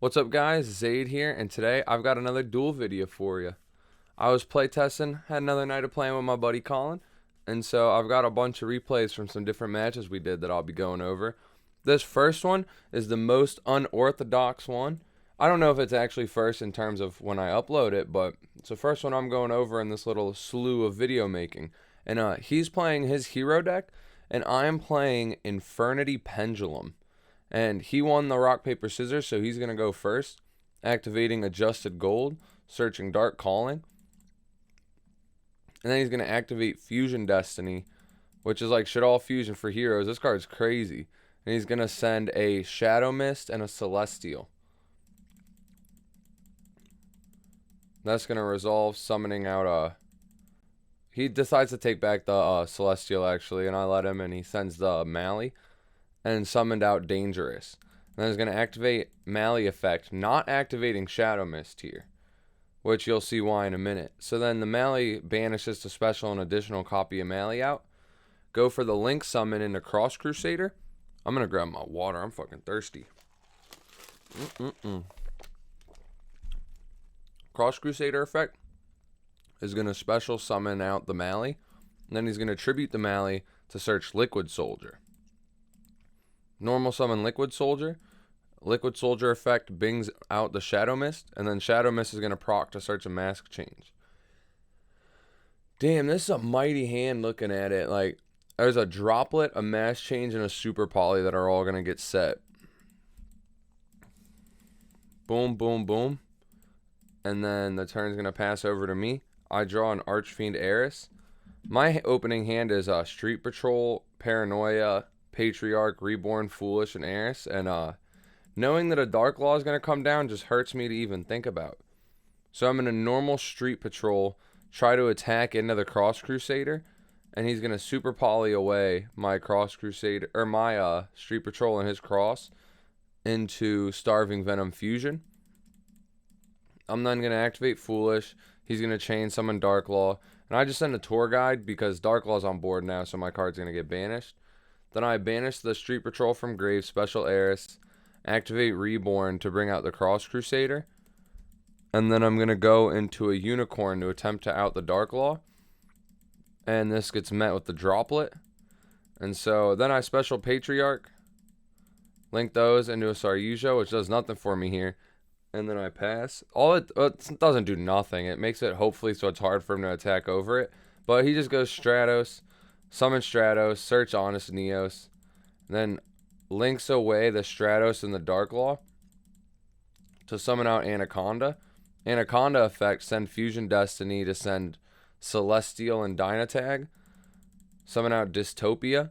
What's up guys, Zaid here, and today I've got another duel video for you. I was playtesting, had another night of playing with my buddy Colin, and so I've got a bunch of replays from some different matches we did that I'll be going over. This first one is the most unorthodox one. I don't know if it's actually first in terms of when I upload it, but it's the first one I'm going over in this little slew of video making. And he's playing his hero deck, and I'm playing Infernity Pendulum. And he won the rock, paper, scissors, so he's going to go first. Activating Adjusted Gold, searching Dark Calling. And then he's going to activate Fusion Destiny, which is like shit all fusion for heroes. This card's crazy. And he's going to send a Shadow Mist and a Celestial. That's going to resolve summoning out a... He decides to take back the Celestial, actually, and I let him, and he sends the Mally and summoned out Dangerous. And then he's going to activate Mally effect, not activating Shadow Mist here, which you'll see why in a minute. So then the Mally banishes to special an additional copy of Mally out. Go for the Link summon into Cross Crusader. I'm going to grab my water. I'm fucking thirsty. Cross Crusader effect is going to special summon out the Mally. And then he's going to tribute the Mally to search Liquid Soldier. Normal summon Liquid Soldier. Liquid Soldier effect bings out the Shadow Mist, and then Shadow Mist is going to proc to search a Mask Change. Damn, this is a mighty hand looking at it. Like, there's a Droplet, a Mask Change, and a Super Poly that are all going to get set. Boom, boom, boom. And then the turn's going to pass over to me. I draw an Archfiend Heiress. My opening hand is Street Patrol, Paranoia, Patriarch, Reborn, Foolish, and Heiress. And knowing that a Dark Law is going to come down just hurts me to even think about. So I'm in a normal Street Patrol, try to attack into the Cross Crusader, and he's going to Super Poly away my Cross Crusader, or my Street Patrol and his Cross into Starving Venom Fusion. I'm then going to activate Foolish. He's going to chain summon Dark Law. And I just send a tour guide because Dark Law's on board now, so my card's going to get banished. Then I banish the Street Patrol from grave, special Heiress, activate Reborn to bring out the Cross Crusader. And then I'm going to go into a Unicorn to attempt to out the Dark Law. And this gets met with the Droplet. And so then I special Patriarch, link those into a Saryuja, which does nothing for me here. And then I pass. It doesn't do nothing. It makes it hopefully so it's hard for him to attack over it. But he just goes Stratos, summon Stratos, search Honest Neos, then links away the Stratos and the Dark Law to summon out Anaconda. Anaconda effect, send Fusion Destiny to send Celestial and Dynatag. Summon out Dystopia.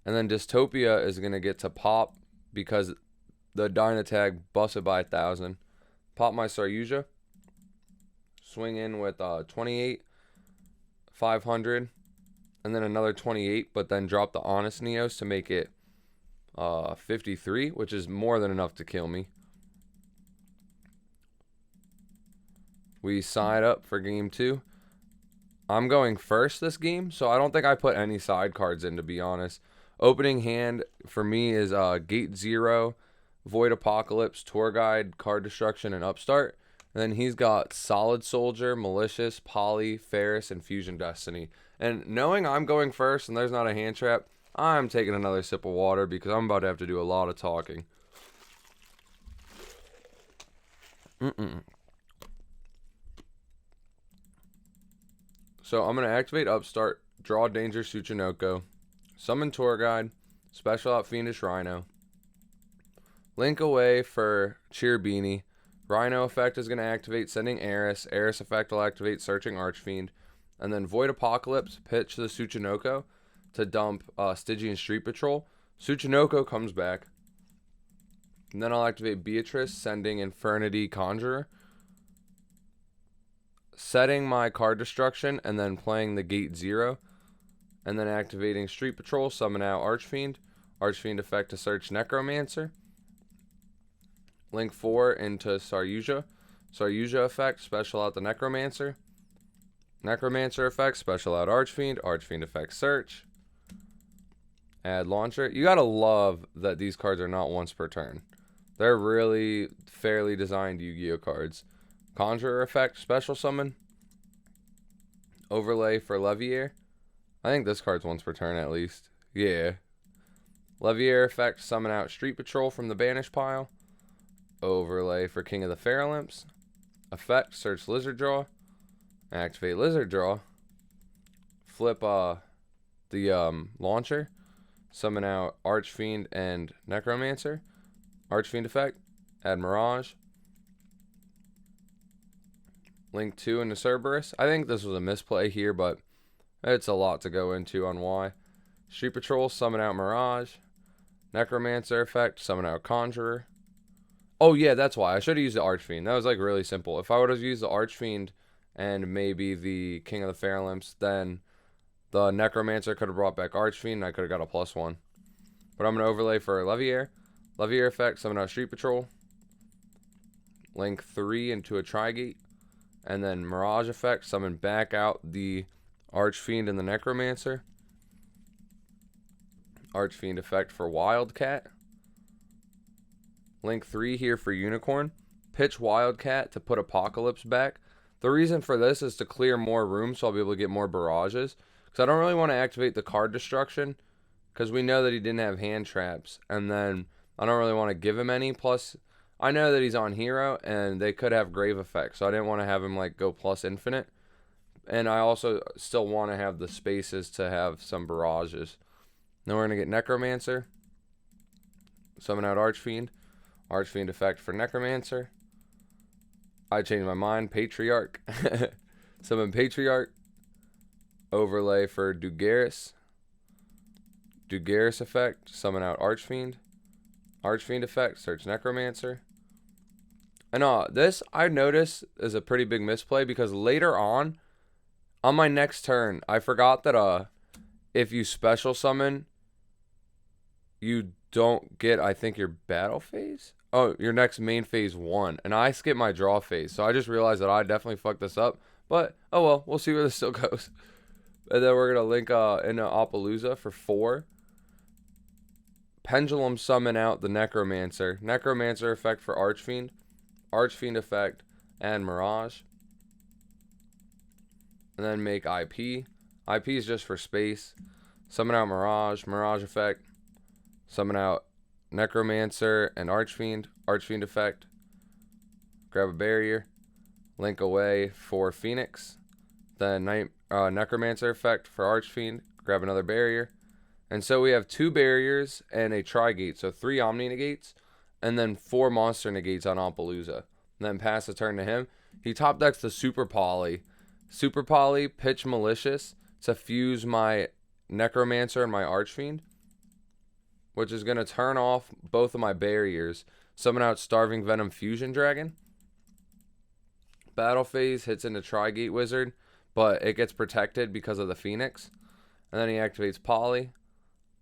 And then Dystopia is going to get to pop because the Dynatag busted by 1,000. Pop my Saryuja. Swing in with 28, 500. And then another 28, but then drop the Honest Neos to make it 53, which is more than enough to kill me. We side up for game 2. I'm going first this game, so I don't think I put any side cards in, to be honest. Opening hand for me is Gate 0, Void Apocalypse, Tour Guide, Card Destruction, and Upstart. And then he's got Solid Soldier, Malicious, Poly, Ferris, and Fusion Destiny. And knowing I'm going first and there's not a hand trap, I'm taking another sip of water because I'm about to have to do a lot of talking. So I'm going to activate Upstart, draw Danger Tsuchinoko, summon Tour Guide, special out Fiendish Rhino, link away for Cheerbeanie. Rhino effect is going to activate sending Heiress. Heiress effect will activate searching Archfiend. And then Void Apocalypse, pitch the Tsuchinoko to dump Stygian Street Patrol. Tsuchinoko comes back. And then I'll activate Beatrice, sending Infernity Conjurer. Setting my card destruction and then playing the Gate 0. And then activating Street Patrol, summon out Archfiend. Archfiend effect to search Necromancer. Link 4 into Saryuja. Saryuja effect, special out the Necromancer. Necromancer effect, special out Archfiend. Archfiend effect, search. Add launcher. You gotta love that these cards are not once per turn. They're really fairly designed Yu-Gi-Oh cards. Conjurer effect, special summon. Overlay for Levier. I think this card's once per turn at least. Yeah. Levier effect, summon out Street Patrol from the banish pile. Overlay for King of the Fairlamps. Effect, search Lizard Draw. Activate Lizard Draw. Flip the launcher. Summon out Archfiend and Necromancer. Archfiend effect, add Mirage. Link 2 into Cerberus. I think this was a misplay here, but it's a lot to go into on why. Street Patrol, summon out Mirage. Necromancer effect, summon out Conjurer. Oh yeah, that's why. I should have used the Archfiend. That was like really simple. If I would have used the Archfiend and maybe the King of the Fairlamps, then the Necromancer could have brought back Archfiend and I could have got a +1. But I'm going to overlay for Levier. Levier effect, summon out Street Patrol. Link 3 into a Trigate. And then Mirage effect, summon back out the Archfiend and the Necromancer. Archfiend effect for Wildcat. Link 3 here for Unicorn. Pitch Wildcat to put Apocalypse back. The reason for this is to clear more room so I'll be able to get more barrages. Because I don't really want to activate the card destruction. Because we know that he didn't have hand traps. And then I don't really want to give him any. Plus, I know that he's on hero and they could have grave effects. So I didn't want to have him like go plus infinite. And I also still want to have the spaces to have some barrages. Now we're going to get Necromancer. Summon out Archfiend. Archfiend effect for Necromancer. I changed my mind. Patriarch. Summon Patriarch. Overlay for Dugaris. Dugaris effect. Summon out Archfiend. Archfiend effect. Search Necromancer. And this I noticed is a pretty big misplay because later on my next turn, I forgot that if you special summon, you don't get, I think, your battle phase. Oh, your next main phase 1. And I skipped my draw phase. So I just realized that I definitely fucked this up. But, oh well, we'll see where this still goes. And then we're going to link into Appaloosa for 4. Pendulum summon out the Necromancer. Necromancer effect for Archfiend. Archfiend effect and Mirage. And then make IP. IP is just for space. Summon out Mirage. Mirage effect. Summon out Necromancer and Archfiend. Archfiend effect. Grab a barrier. Link away for Phoenix. Then Necromancer effect for Archfiend. Grab another barrier. And so we have 2 barriers and a Trigate. So 3 Omni negates. And then 4 monster negates on Appaloosa. And then pass the turn to him. He top decks the Super Poly. Super Poly, pitch Malicious to fuse my Necromancer and my Archfiend. Which is going to turn off both of my barriers. Summon out Starving Venom Fusion Dragon. Battle phase hits into Trigate Wizard. But it gets protected because of the Phoenix. And then he activates Poly.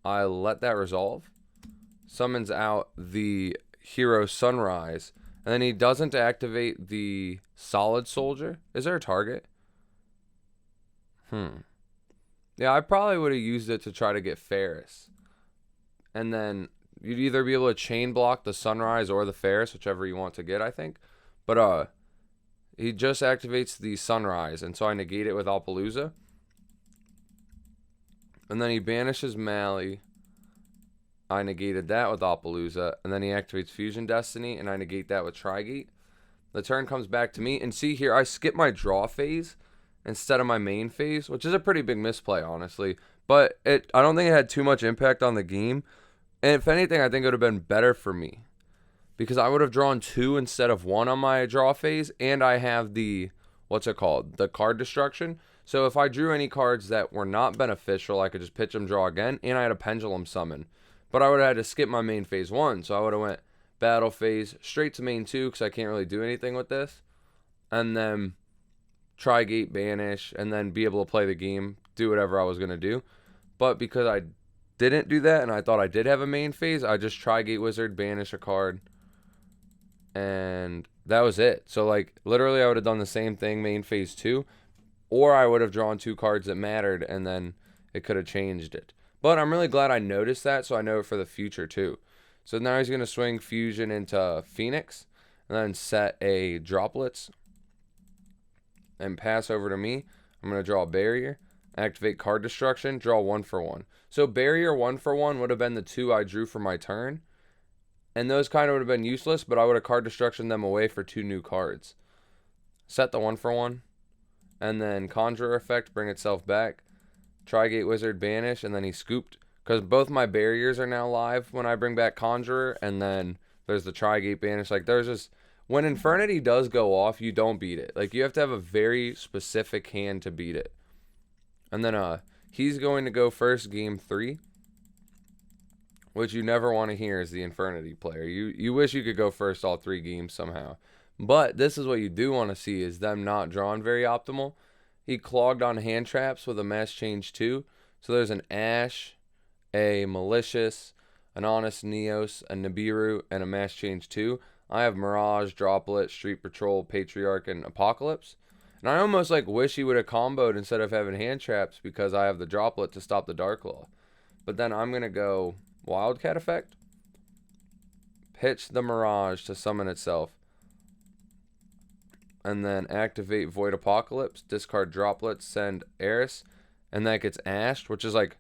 I let that resolve. Summons out the Hero Sunrise. And then he doesn't activate the Solid Soldier. Is there a target? Yeah, I probably would have used it to try to get Ferris. And then you'd either be able to chain block the Sunrise or the Ferris, whichever you want to get, I think. But he just activates the Sunrise, and so I negate it with Appaloosa. And then he banishes Mali. I negated that with Appaloosa. And then he activates Fusion Destiny, and I negate that with Trigate. The turn comes back to me. And see here, I skip my draw phase instead of my main phase, which is a pretty big misplay, honestly. But I don't think it had too much impact on the game. And if anything, I think it would have been better for me. Because I would have drawn 2 instead of 1 on my draw phase. And I have the, what's it called? The card destruction. So if I drew any cards that were not beneficial, I could just pitch them, draw again. And I had a Pendulum summon. But I would have had to skip my main phase 1. So I would have went battle phase straight to main 2 because I can't really do anything with this. And then Trigate, banish, and then be able to play the game, do whatever I was going to do. But because I didn't do that and I thought I did have a main phase, I just Trigate Wizard, banish a card. And that was it. So like literally I would have done the same thing main phase 2. Or I would have drawn 2 cards that mattered and then it could have changed it. But I'm really glad I noticed that so I know it for the future too. So now he's going to swing Fusion into Phoenix and then set a Droplets and pass over to me. I'm going to draw a Barrier, activate Card Destruction, draw 1 for 1. So Barrier 1 for 1 would have been the 2 I drew for my turn. And those kind of would have been useless, but I would have Card Destruction them away for 2 new cards. Set the 1 for 1. And then Conjurer effect, bring itself back. Trigate Wizard, banish, and then he scooped. Because both my barriers are now live when I bring back Conjurer, and then there's the Trigate banish. Like, there's just... When Infernity does go off, you don't beat it. Like, you have to have a very specific hand to beat it. And then, he's going to go first game 3. Which you never want to hear as the Infernity player. You wish you could go first all 3 games somehow. But this is what you do want to see, is them not drawn very optimal. He clogged on hand traps with a Mass Change 2. So there's an Ash, a Malicious, an Honest Neos, a Nibiru, and a Mass Change 2. I have Mirage, Droplet, Street Patrol, Patriarch, and Apocalypse. And I almost like wish he would have comboed instead of having hand traps because I have the Droplet to stop the Dark Claw. But then I'm going to go Wildcat effect. Pitch the Mirage to summon itself. And then activate Void Apocalypse, discard Droplets, send Eris, and that gets ashed, which is like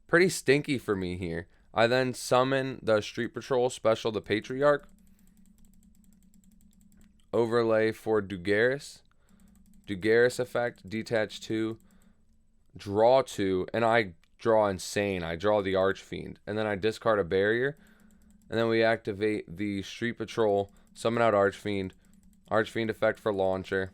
pretty stinky for me here. I then summon the Street Patrol special, the Patriarch. Overlay for Dugaris. Dugaris effect, detach 2, draw 2, and I draw insane. I draw the Archfiend, and then I discard a barrier, and then we activate the Street Patrol, summon out Archfiend, Archfiend effect for launcher,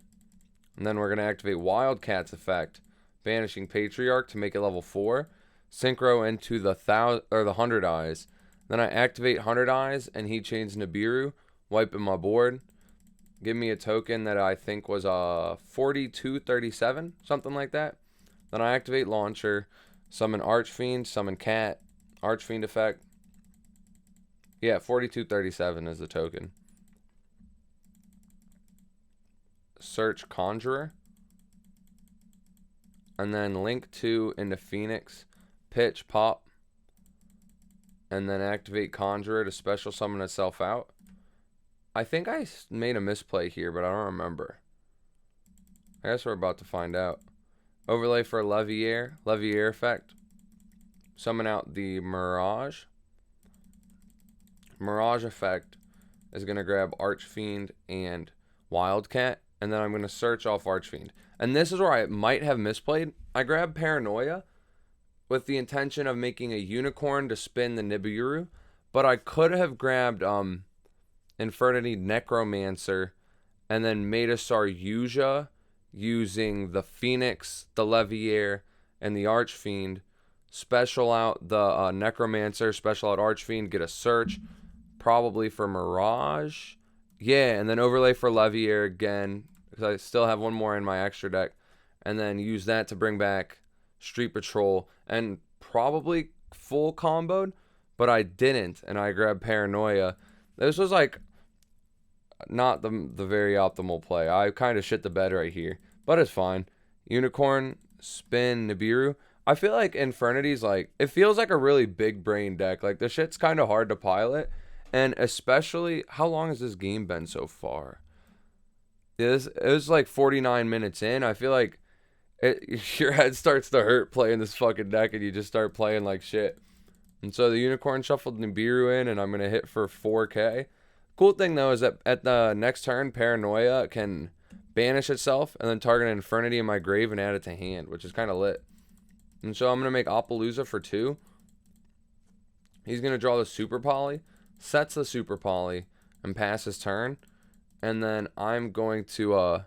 and then we're going to activate Wildcat's effect, banishing Patriarch to make it level 4, synchro into the 100 Eyes. Then I activate 100 Eyes, and he chains Nibiru, wiping my board. Give me a token that I think was 4237, something like that. Then I activate launcher, summon Archfiend, summon Cat, Archfiend effect. Yeah, 4237 is the token. Search Conjurer. And then link 2 into Phoenix, pitch, pop. And then activate Conjurer to special summon itself out. I think I made a misplay here, but I don't remember. I guess we're about to find out. Overlay for Leviair. Leviair effect. Summon out the Mirage. Mirage effect is going to grab Archfiend and Wildcat. And then I'm going to search off Archfiend. And this is where I might have misplayed. I grabbed Paranoia with the intention of making a Unicorn to spin the Nibiru. But I could have grabbed... Infernity Necromancer, and then made a Saryuja using the Phoenix, the Leviair, and the Archfiend. Special out the Necromancer, special out Archfiend, get a search, probably for Mirage. Yeah, and then overlay for Leviair again, because I still have one more in my extra deck. And then use that to bring back Street Patrol, and probably full comboed, but I didn't, and I grabbed Paranoia. This was like not the very optimal play. I kind of shit the bed right here, but it's fine. Unicorn, spin, Nibiru. I feel like Infernity's like, it feels like a really big brain deck. Like the shit's kind of hard to pilot, and especially, how long has this game been so far? It was like 49 minutes in. I feel like your head starts to hurt playing this fucking deck, and you just start playing like shit. And so the Unicorn shuffled Nibiru in, and I'm going to hit for 4K. Cool thing, though, is that at the next turn, Paranoia can banish itself and then target an Infernity in my grave and add it to hand, which is kind of lit. And so I'm going to make Appaloosa for 2. He's going to draw the Super Poly, sets the Super Poly, and pass his turn. And then I'm going to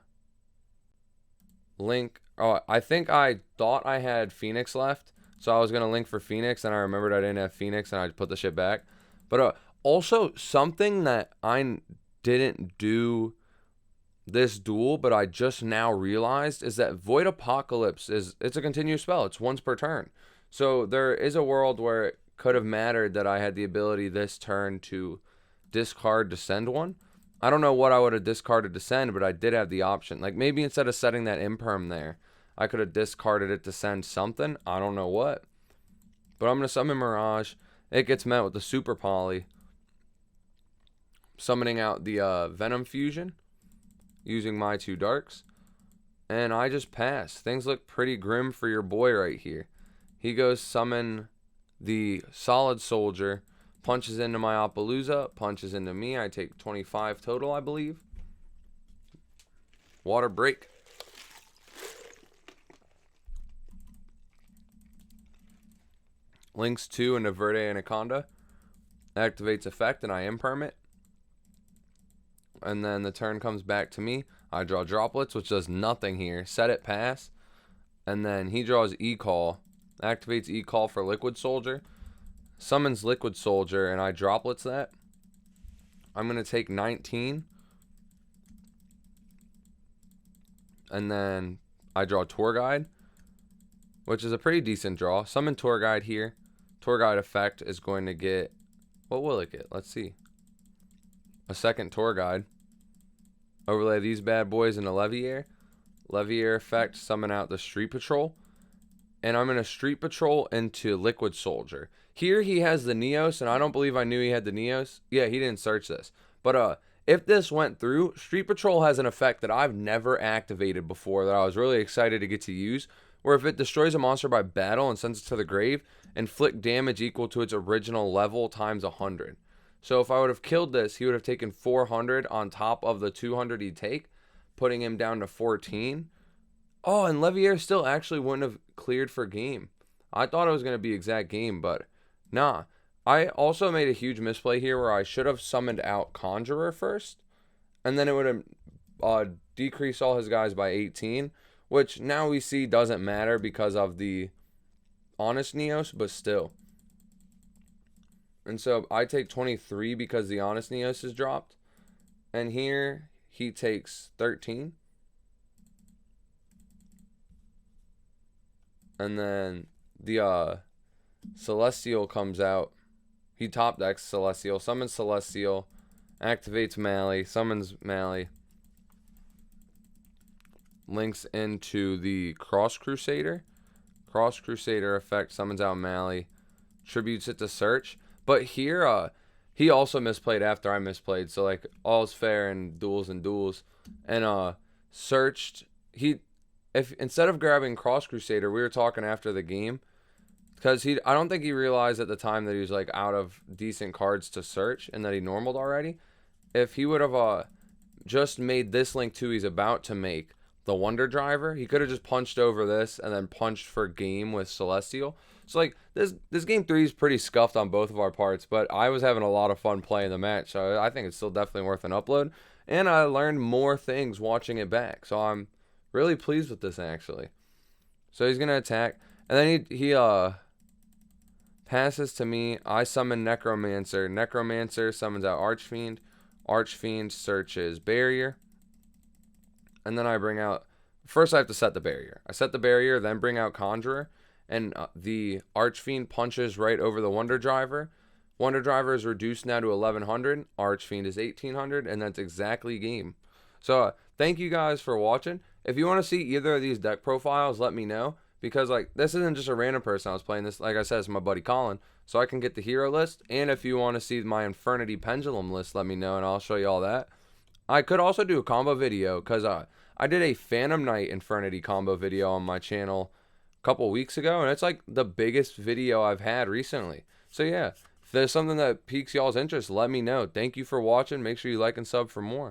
link... Oh, I think I thought I had Phoenix left. So I was going to link for Phoenix, and I remembered I didn't have Phoenix, and I put the shit back. But also, something that I didn't do this duel, but I just now realized, is that Void Apocalypse it's a continuous spell. It's once per turn. So there is a world where it could have mattered that I had the ability this turn to discard to send one. I don't know what I would have discarded to send, but I did have the option. Like, maybe instead of setting that imperm there, I could have discarded it to send something. I don't know what. But I'm going to summon Mirage. It gets met with the Super Poly. summoning out the Venom Fusion using my 2 darks. And I just pass. Things look pretty grim for your boy right here. He goes summon the Solid Soldier, punches into my Appaloosa, punches into me. I take 25 total, I believe. Water break. Links 2 into Verde Anaconda. Activates effect and I imperm it. And then the turn comes back to me. I draw Droplets, which does nothing here. Set it, pass. And then he draws E-Call. Activates E-Call for Liquid Soldier. Summons Liquid Soldier, and I Droplets that. I'm going to take 19. And then I draw Tour Guide, which is a pretty decent draw. Summon Tour Guide here. Tour Guide effect is going to get... What will it get? Let's see. A second Tour Guide. Overlay these bad boys into Leviair. Leviair effect, summon out the Street Patrol. And I'm going to Street Patrol into Liquid Soldier. Here he has the Neos, and I don't believe I knew he had the Neos. Yeah, he didn't search this. But if this went through, Street Patrol has an effect that I've never activated before that I was really excited to get to use. Where if it destroys a monster by battle and sends it to the grave, inflict damage equal to its original level times 100. So if I would have killed this, he would have taken 400 on top of the 200 he'd take, putting him down to 14. Oh, and Leviair still actually wouldn't have cleared for game. I thought it was going to be exact game, but nah. I also made a huge misplay here where I should have summoned out Conjurer first, and then it would have decreased all his guys by 18, which now we see doesn't matter because of the Honest Neos, but still. And so I take 23 because the Honest Neos is dropped. And here he takes 13. And then the Celestial comes out. He top decks Celestial, summons Celestial, activates Mally, summons Mally. Links into the Cross Crusader. Cross Crusader effect, summons out Mally. Tributes it to Search. But here, he also misplayed after I misplayed. So, like, all's fair in duels and duels. And, searched. If instead of grabbing Cross Crusader, we were talking after the game. Because I don't think he realized at the time that he was, like, out of decent cards to search. And that he normaled already. If he would have, just made this link 2 he's about to make, the Wonder Driver, he could have just punched over this and then punched for game with Celestial. So, like, this game 3 is pretty scuffed on both of our parts, but I was having a lot of fun playing the match, so I think it's still definitely worth an upload. And I learned more things watching it back, so I'm really pleased with this, actually. So he's going to attack, and then he passes to me. I summon Necromancer. Necromancer summons out Archfiend. Archfiend searches Barrier. And then I bring out... First, I have to set the barrier. I set the barrier, then bring out Conjurer. And the Archfiend punches right over the Wonder Driver. Wonder Driver is reduced now to 1100. Archfiend is 1800. And that's exactly game. So, thank you guys for watching. If you want to see either of these deck profiles, let me know. Because, like, this isn't just a random person I was playing this. Like I said, it's my buddy Colin. So I can get the hero list. And if you want to see my Infernity Pendulum list, let me know. And I'll show you all that. I could also do a combo video. Because I did a Phantom Knight Infernity combo video on my channel a couple weeks ago, and it's like the biggest video I've had recently. So yeah, if there's something that piques y'all's interest, let me know. Thank you for watching. Make sure you like and sub for more.